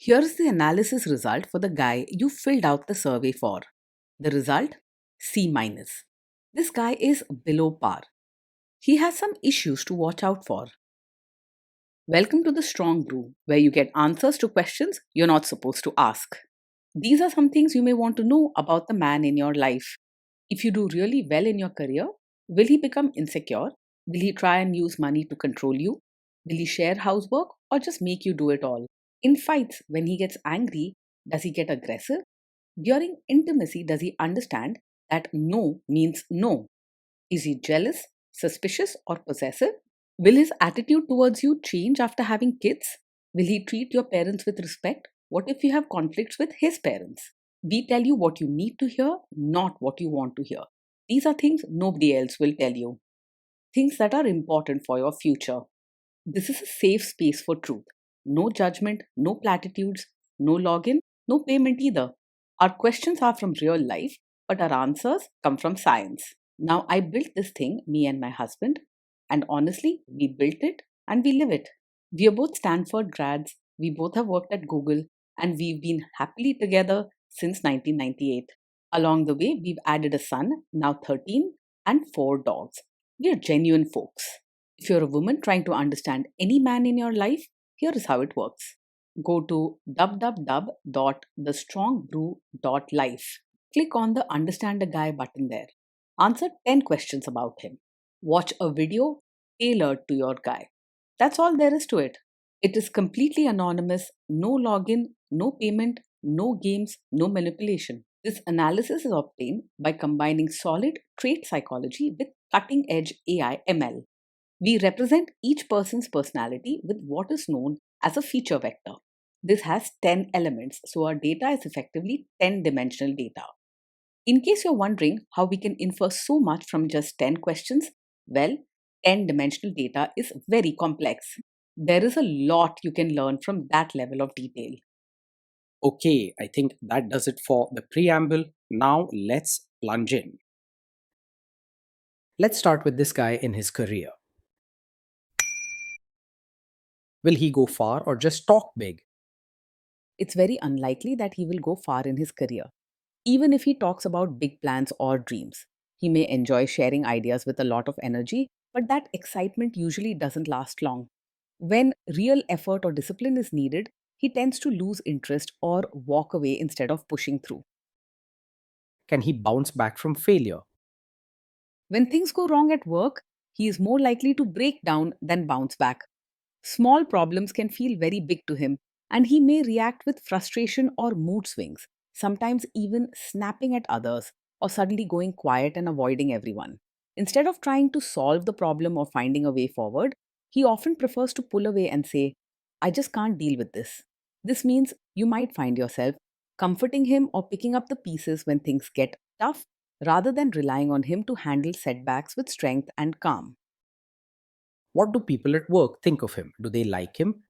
Here's the analysis result for the guy you filled out the survey for. The result? C minus. This guy is below par. He has some issues to watch out for. Welcome to the Strong Brew, where you get answers to questions you're not supposed to ask. These are some things you may want to know about the man in your life. If you do really well in your career, will he become insecure? Will he try and use money to control you? Will he share housework or just make you do it all? In fights, when he gets angry, does he get aggressive? During intimacy, does he understand that no means no? Is he jealous, suspicious, or possessive? Will his attitude towards you change after having kids? Will he treat your parents with respect? What if you have conflicts with his parents? We tell you what you need to hear, not what you want to hear. These are things nobody else will tell you. Things that are important for your future. This is a safe space for truth. No judgment, no platitudes, no login, no payment either. Our questions are from real life, but our answers come from science. Now, I built this thing, me and my husband, and honestly, we built it and we live it. We are both Stanford grads, we both have worked at Google, and we've been happily together since 1998. Along the way, we've added a son, now 13, and 4 dogs. We are genuine folks. If you're a woman trying to understand any man in your life, here is how it works. Go to www.thestrongbrew.life. Click on the Understand a Guy button there. Answer 10 questions about him. Watch a video tailored to your guy. That's all there is to it. It is completely anonymous, no login, no payment, no games, no manipulation. This analysis is obtained by combining solid trait psychology with cutting edge AI ML. We represent each person's personality with what is known as a feature vector. This has 10 elements, so our data is effectively 10-dimensional data. In case you're wondering how we can infer so much from just 10 questions, well, 10-dimensional data is very complex. There is a lot you can learn from that level of detail. Okay, I think that does it for the preamble. Now let's plunge in. Let's start with this guy in his career. Will he go far or just talk big? It's very unlikely that he will go far in his career, even if he talks about big plans or dreams. He may enjoy sharing ideas with a lot of energy, but that excitement usually doesn't last long. When real effort or discipline is needed, he tends to lose interest or walk away instead of pushing through. Can he bounce back from failure? When things go wrong at work, he is more likely to break down than bounce back. Small problems can feel very big to him, and he may react with frustration or mood swings, sometimes even snapping at others or suddenly going quiet and avoiding everyone. Instead of trying to solve the problem or finding a way forward, he often prefers to pull away and say, I just can't deal with this. This means you might find yourself comforting him or picking up the pieces when things get tough rather than relying on him to handle setbacks with strength and calm. What do people at work think of him? Do they like him?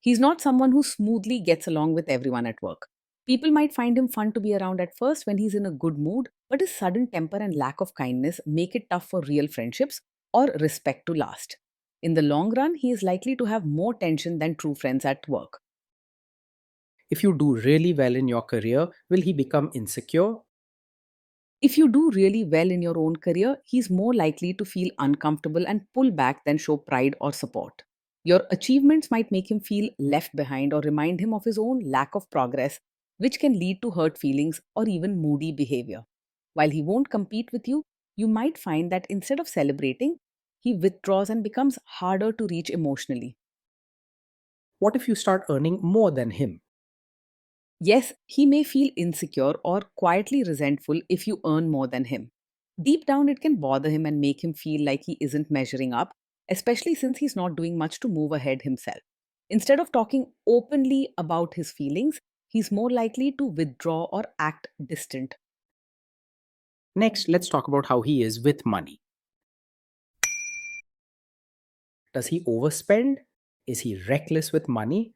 He's not someone who smoothly gets along with everyone at work. People might find him fun to be around at first when he's in a good mood, but his sudden temper and lack of kindness make it tough for real friendships or respect to last. In the long run, he is likely to have more tension than true friends at work. If you do really well in your career, will he become insecure? If you do really well in your own career, he's more likely to feel uncomfortable and pull back than show pride or support. Your achievements might make him feel left behind or remind him of his own lack of progress, which can lead to hurt feelings or even moody behavior. While he won't compete with you, you might find that instead of celebrating, he withdraws and becomes harder to reach emotionally. What if you start earning more than him? Yes, he may feel insecure or quietly resentful if you earn more than him. Deep down, it can bother him and make him feel like he isn't measuring up, especially since he's not doing much to move ahead himself. Instead of talking openly about his feelings, he's more likely to withdraw or act distant. Next, let's talk about how he is with money. Does he overspend? Is he reckless with money?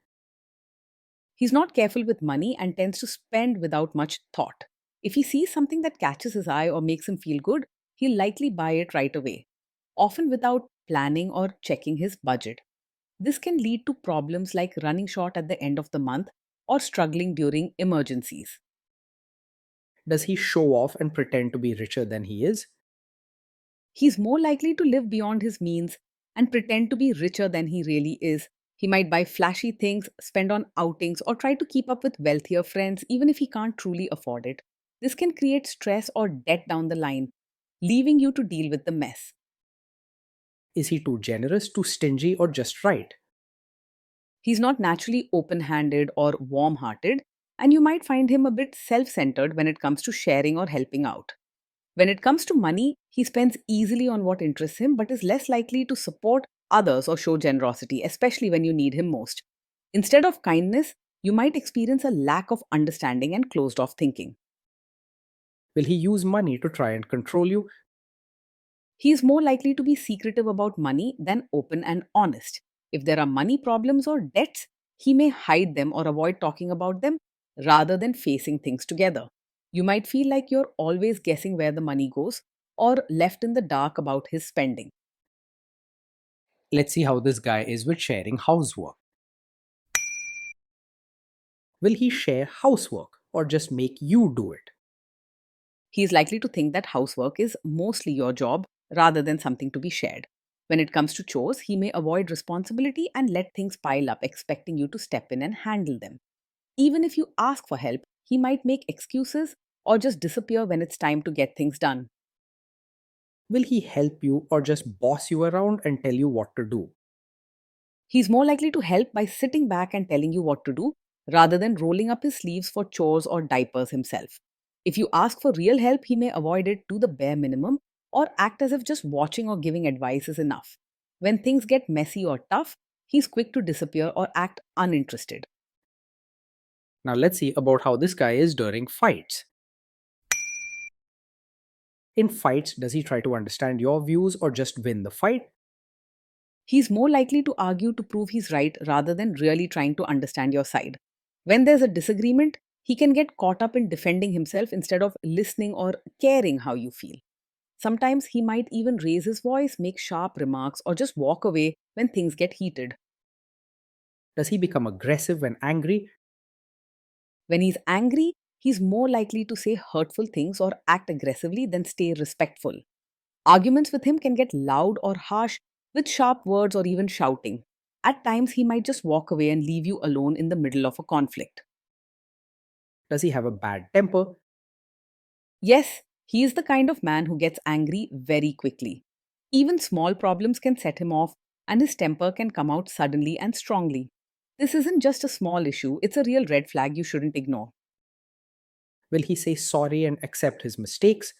He's not careful with money and tends to spend without much thought. If he sees something that catches his eye or makes him feel good, he'll likely buy it right away, often without planning or checking his budget. This can lead to problems like running short at the end of the month or struggling during emergencies. Does he show off and pretend to be richer than he is? He's more likely to live beyond his means and pretend to be richer than he really is. He might buy flashy things, spend on outings, or try to keep up with wealthier friends even if he can't truly afford it. This can create stress or debt down the line, leaving you to deal with the mess. Is he too generous, too stingy, or just right? He's not naturally open handed or warm hearted, and you might find him a bit self centered when it comes to sharing or helping out. When it comes to money, he spends easily on what interests him but is less likely to support others or show generosity, especially when you need him most. Instead of kindness, you might experience a lack of understanding and closed off thinking. Will he use money to try and control you? He is more likely to be secretive about money than open and honest. If there are money problems or debts, he may hide them or avoid talking about them rather than facing things together. You might feel like you're always guessing where the money goes or left in the dark about his spending. Let's see how this guy is with sharing housework. Will he share housework or just make you do it? He is likely to think that housework is mostly your job rather than something to be shared. When it comes to chores, he may avoid responsibility and let things pile up, expecting you to step in and handle them. Even if you ask for help, he might make excuses or just disappear when it's time to get things done. Will he help you or just boss you around and tell you what to do? He's more likely to help by sitting back and telling you what to do rather than rolling up his sleeves for chores or diapers himself. If you ask for real help, he may avoid it to the bare minimum or act as if just watching or giving advice is enough. When things get messy or tough, he's quick to disappear or act uninterested. Now let's see about how this guy is during fights. In fights, does he try to understand your views or just win the fight? He's more likely to argue to prove he's right rather than really trying to understand your side. When there's a disagreement, he can get caught up in defending himself instead of listening or caring how you feel. Sometimes he might even raise his voice, make sharp remarks, or just walk away when things get heated. Does he become aggressive when angry? When he's angry, he's more likely to say hurtful things or act aggressively than stay respectful. Arguments with him can get loud or harsh with sharp words or even shouting. At times, he might just walk away and leave you alone in the middle of a conflict. Does he have a bad temper? Yes, he is the kind of man who gets angry very quickly. Even small problems can set him off, and his temper can come out suddenly and strongly. This isn't just a small issue, it's a real red flag you shouldn't ignore. Will he say sorry and accept his mistakes?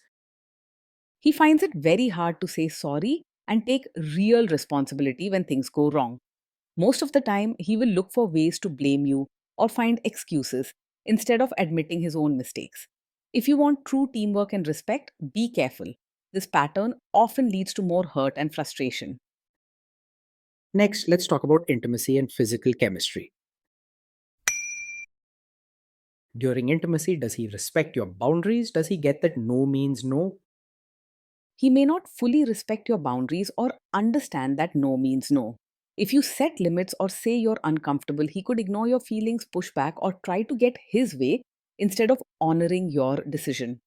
He finds it very hard to say sorry and take real responsibility when things go wrong. Most of the time, he will look for ways to blame you or find excuses instead of admitting his own mistakes. If you want true teamwork and respect, be careful. This pattern often leads to more hurt and frustration. Next, let's talk about intimacy and physical chemistry. During intimacy, does he respect your boundaries? Does he get that no means no? He may not fully respect your boundaries or understand that no means no. If you set limits or say you're uncomfortable, he could ignore your feelings, push back, or try to get his way instead of honoring your decision.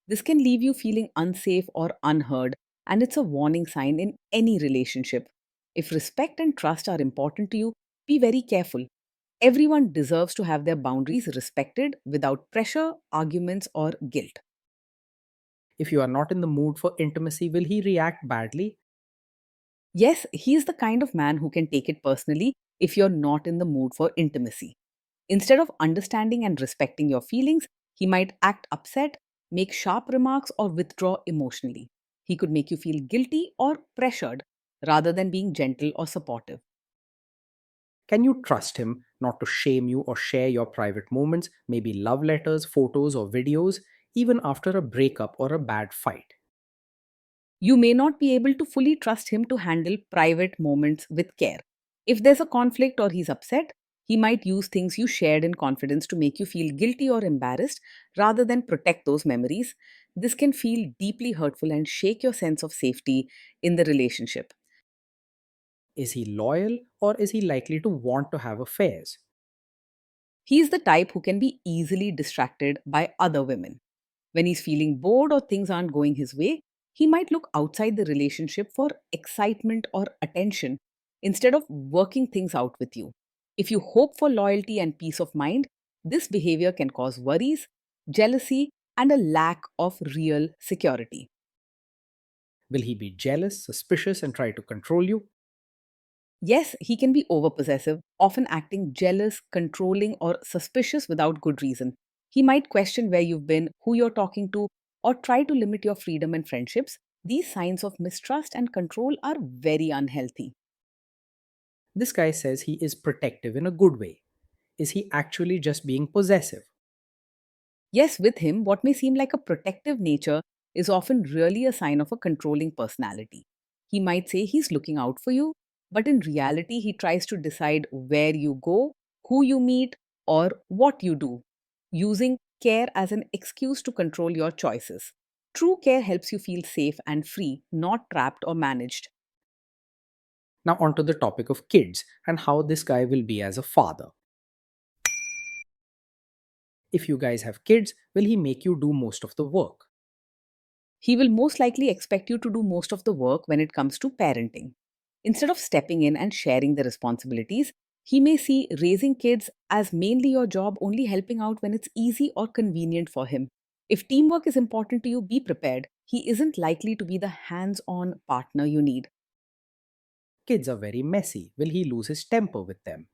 This can leave you feeling unsafe or unheard, and it's a warning sign in any relationship. If respect and trust are important to you, be very careful. Everyone deserves to have their boundaries respected without pressure, arguments, or guilt. If you are not in the mood for intimacy, will he react badly? Yes, he's the kind of man who can take it personally if you're not in the mood for intimacy. Instead of understanding and respecting your feelings, he might act upset, make sharp remarks, or withdraw emotionally. He could make you feel guilty or pressured rather than being gentle or supportive. Can you trust him not to shame you or share your private moments, maybe love letters, photos, or videos, even after a breakup or a bad fight? You may not be able to fully trust him to handle private moments with care. If there's a conflict or he's upset, he might use things you shared in confidence to make you feel guilty or embarrassed rather than protect those memories. This can feel deeply hurtful and shake your sense of safety in the relationship. Is he loyal or is he likely to want to have affairs? He's the type who can be easily distracted by other women. When he's feeling bored or things aren't going his way, he might look outside the relationship for excitement or attention instead of working things out with you. If you hope for loyalty and peace of mind, this behavior can cause worries, jealousy, and a lack of real security. Will he be jealous, suspicious, and try to control you? Yes, he can be overpossessive, often acting jealous, controlling, or suspicious without good reason. He might question where you've been, who you're talking to, or try to limit your freedom and friendships. These signs of mistrust and control are very unhealthy. This guy says he is protective in a good way. Is he actually just being possessive? Yes, with him, what may seem like a protective nature is often really a sign of a controlling personality. He might say he's looking out for you, but in reality, he tries to decide where you go, who you meet, or what you do, using care as an excuse to control your choices. True care helps you feel safe and free, not trapped or managed. Now, onto the topic of kids and how this guy will be as a father. If you guys have kids, will he make you do most of the work? He will most likely expect you to do most of the work when it comes to parenting. Instead of stepping in and sharing the responsibilities, he may see raising kids as mainly your job, only helping out when it's easy or convenient for him. If teamwork is important to you, be prepared. He isn't likely to be the hands on partner you need. Kids are very messy. Will he lose his temper with them?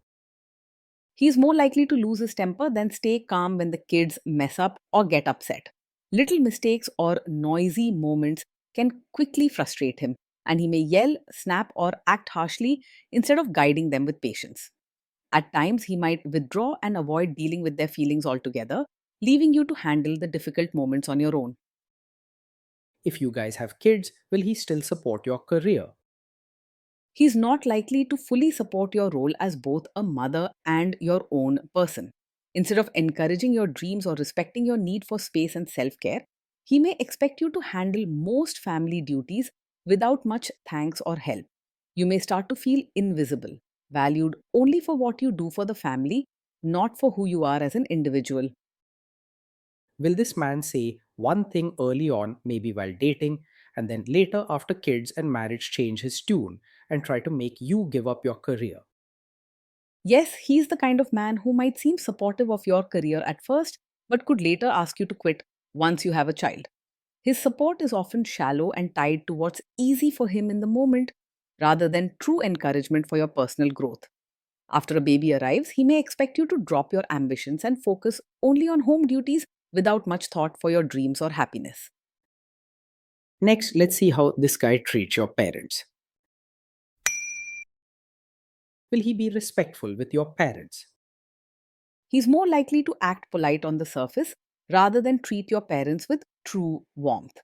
He's more likely to lose his temper than stay calm when the kids mess up or get upset. Little mistakes or noisy moments can quickly frustrate him, and he may yell, snap, or act harshly instead of guiding them with patience. At times, he might withdraw and avoid dealing with their feelings altogether, leaving you to handle the difficult moments on your own. If you guys have kids, will he still support your career? He's not likely to fully support your role as both a mother and your own person. Instead of encouraging your dreams or respecting your need for space and self care, he may expect you to handle most family duties without much thanks or help. You may start to feel invisible, valued only for what you do for the family, not for who you are as an individual. Will this man say one thing early on, maybe while dating, and then later after kids and marriage change his tune and try to make you give up your career? Yes, he's the kind of man who might seem supportive of your career at first, but could later ask you to quit once you have a child. His support is often shallow and tied to what's easy for him in the moment, rather than true encouragement for your personal growth. After a baby arrives, he may expect you to drop your ambitions and focus only on home duties without much thought for your dreams or happiness. Next, let's see how this guy treats your parents. Will he be respectful with your parents? He's more likely to act polite on the surface rather than treat your parents with true warmth.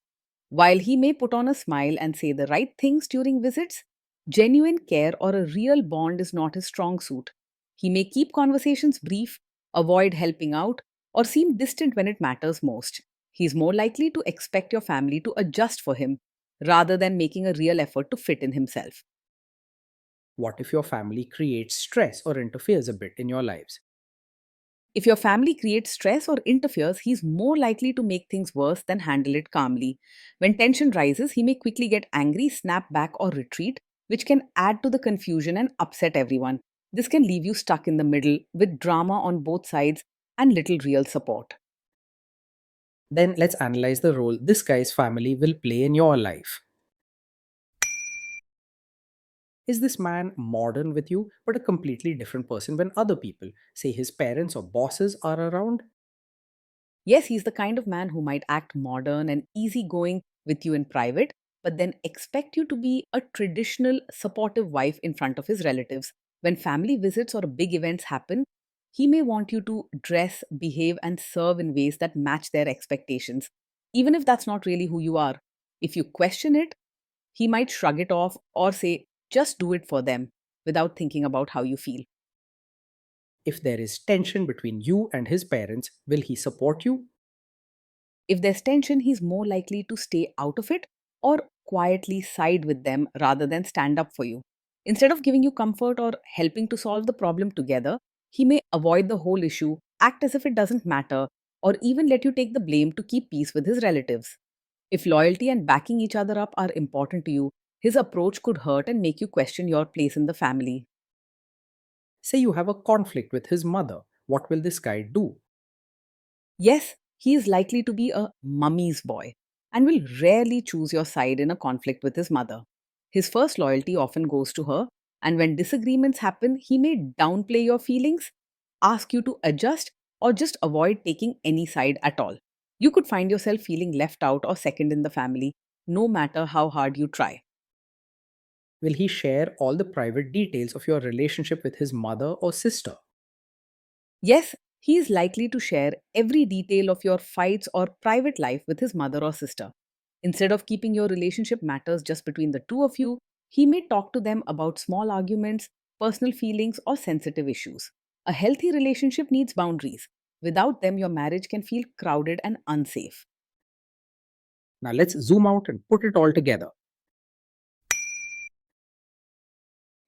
While he may put on a smile and say the right things during visits, genuine care or a real bond is not his strong suit. He may keep conversations brief, avoid helping out, or seem distant when it matters most. He's more likely to expect your family to adjust for him rather than making a real effort to fit in himself. What if your family creates stress or interferes a bit in your lives? If your family creates stress or interferes, he's more likely to make things worse than handle it calmly. When tension rises, he may quickly get angry, snap back, or retreat, which can add to the confusion and upset everyone. This can leave you stuck in the middle with drama on both sides and little real support. Then let's analyze the role this guy's family will play in your life. Is this man modern with you, but a completely different person when other people, say his parents or bosses, are around? Yes, he's the kind of man who might act modern and easygoing with you in private, but then expect you to be a traditional, supportive wife in front of his relatives. When family visits or big events happen, he may want you to dress, behave, and serve in ways that match their expectations, even if that's not really who you are. If you question it, he might shrug it off or say, just do it for them, without thinking about how you feel. If there is tension between you and his parents, will he support you? If there's tension, he's more likely to stay out of it or quietly side with them rather than stand up for you. Instead of giving you comfort or helping to solve the problem together, he may avoid the whole issue, act as if it doesn't matter, or even let you take the blame to keep peace with his relatives. If loyalty and backing each other up are important to you, his approach could hurt and make you question your place in the family. Say you have a conflict with his mother. What will this guy do? Yes, he is likely to be a mummy's boy and will rarely choose your side in a conflict with his mother. His first loyalty often goes to her, and when disagreements happen, he may downplay your feelings, ask you to adjust, or just avoid taking any side at all. You could find yourself feeling left out or second in the family, no matter how hard you try. Will he share all the private details of your relationship with his mother or sister? Yes, he is likely to share every detail of your fights or private life with his mother or sister. Instead of keeping your relationship matters just between the two of you, he may talk to them about small arguments, personal feelings, or sensitive issues. A healthy relationship needs boundaries. Without them, your marriage can feel crowded and unsafe. Now let's zoom out and put it all together.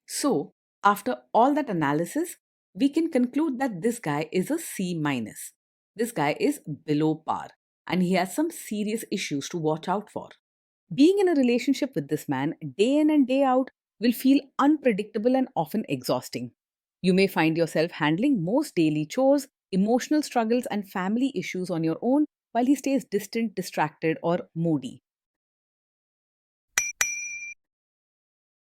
So, after all that analysis, we can conclude that this guy is a C minus. This guy is below par and he has some serious issues to watch out for. Being in a relationship with this man day in and day out will feel unpredictable and often exhausting. You may find yourself handling most daily chores, emotional struggles, and family issues on your own while he stays distant, distracted, or moody.